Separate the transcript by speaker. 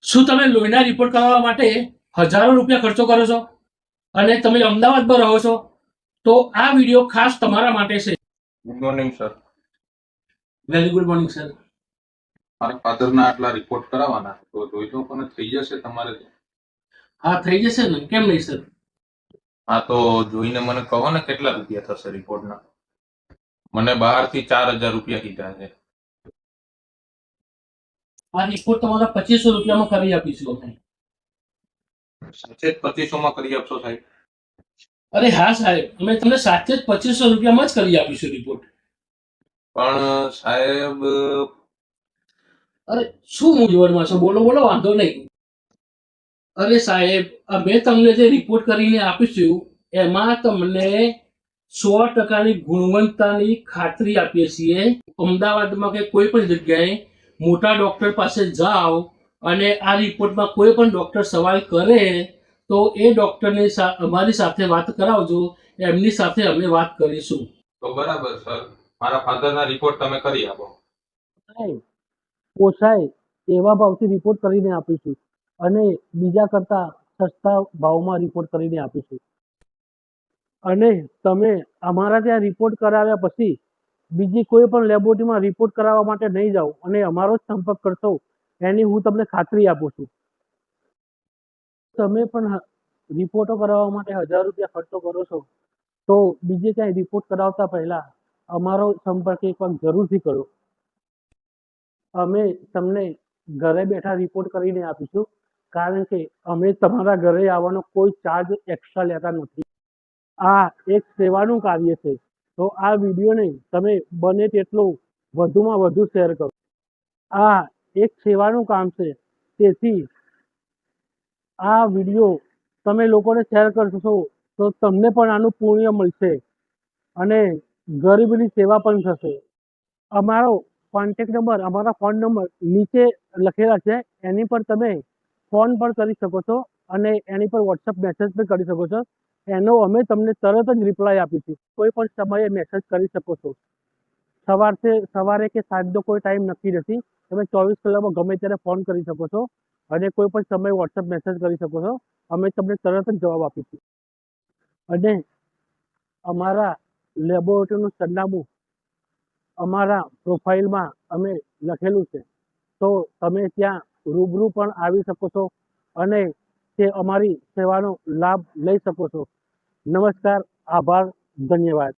Speaker 1: શું તમે લોહીના રિપોર્ટ કરાવવા માટે હજારો રૂપિયા ખર્ચો કરો છો અને તમે અમદાવાદમાં રહો છો? તો આ વિડીયો ખાસ તમારા માટે છે.
Speaker 2: Good morning sir.
Speaker 1: Very good morning sir.
Speaker 2: મારા ફાધરના આટલા રિપોર્ટ કરાવવાના તો જોઈ લો પણ થઈ જશે તમારે?
Speaker 1: હા, થઈ જશે ને, કેમ નહીં સર?
Speaker 2: હા, તો જોઈને મને કહો ને કેટલા રૂપિયા થશે રિપોર્ટના. મને બહારથી 4,000 રૂપિયા કીધા છે.
Speaker 1: આ રિપોર્ટ તમારા 2500 રૂપિયામાં કરી આપીશું અમે.
Speaker 2: સાચે જ 2500 કરી આપશો સાહેબ?
Speaker 1: અરે હા સાહેબ, અમે તમને સાચે જ 2500 રૂપિયામાં જ કરી આપીશું રિપોર્ટ.
Speaker 2: પણ સાહેબ,
Speaker 1: અરે શું મૂંઝવણમાં છો? બોલો બોલો, વાંધો નહીં. અરે સાહેબ, અમે તમને જે રિપોર્ટ કરીને આપીશું એમાં તમને 100% ગુણવત્તાની ખાતરી આપીએ છીએ. અમદાવાદમાં કે કોઈ પણ જગ્યાએ મોટા ડોક્ટર પાસે જાઓ અને આ રિપોર્ટમાં કોઈ પણ ડોક્ટર સવાલ કરે તો એ ડોક્ટરને અમારી સાથે વાત કરાવજો, એમની સાથે અમે વાત કરીશું.
Speaker 2: તો બરાબર સર, મારા ફાધરના રિપોર્ટ તમે કરી આપો.
Speaker 1: પોસાય એવા ભાવથી રિપોર્ટ કરીને આપીશું અને બીજા કરતા સસ્તા ભાવમાં રિપોર્ટ કરીને આપીશું. અને તમે અમારા ત્યાં રિપોર્ટ કરાવ્યા પછી બીજી કોઈ પણ લેબોરેટરીમાં રિપોર્ટ કરાવવા માટે નહીં જાઓ અને અમારો જ સંપર્ક કરશો એની હું તમને ખાતરી આપું છું. તમે પણ રિપોર્ટો કરાવવા માટે 1000 રૂપિયા ખર્ચો કરો છો તો બીજે ક્યાંય રિપોર્ટ કરાવતા પહેલા અમારો સંપર્ક એક વાર જરૂરથી કરો. અમે તમને ઘરે બેઠા રિપોર્ટ કરીને આપીશું, કારણ કે અમે તમારા ઘરે આવવાનો કોઈ ચાર્જ એક્સ્ટ્રા લેતા નથી. આ એક સેવાનું કાર્ય છે, તો આ વિડીયોને તમે બને તેટલું વધુમાં વધુ શેર કરો. આ એક સેવાનું કામ છે, તેથી આ વિડીયો તમે લોકોને શેર કરશો તો તમને પણ આનું પુણ્ય મળશે અને ગરીબની સેવા પણ થશે. અમારો કોન્ટેક્ટ નંબર, અમારા ફોન નંબર નીચે લખેલા છે, એની પર તમે ફોન પણ કરી શકો છો અને એની પર વોટ્સઅપ મેસેજ પણ કરી શકો છો. એનો અમે તમને તરત જ રિપ્લાય આપીશું. કોઈ પણ સમયે મેસેજ કરી શકો છો. સવારે કે સાંજનો કોઈ ટાઈમ નક્કી નથી. તમે 24 કલાકમાં ગમે ત્યારે ફોન કરી શકો છો અને કોઈ પણ સમયે વોટ્સઅપ મેસેજ કરી શકો છો. અમે તમને તરત જ જવાબ આપીશું. અને અમારા લેબોરેટરીનું સરનામું અમારા પ્રોફાઇલમાં અમે લખેલું છે, તો તમે ત્યાં રૂબરૂ પણ આવી શકો છો અને તે અમારી સેવાનો લાભ લઈ શકો છો. નમસ્કાર, આભાર, ધન્યવાદ.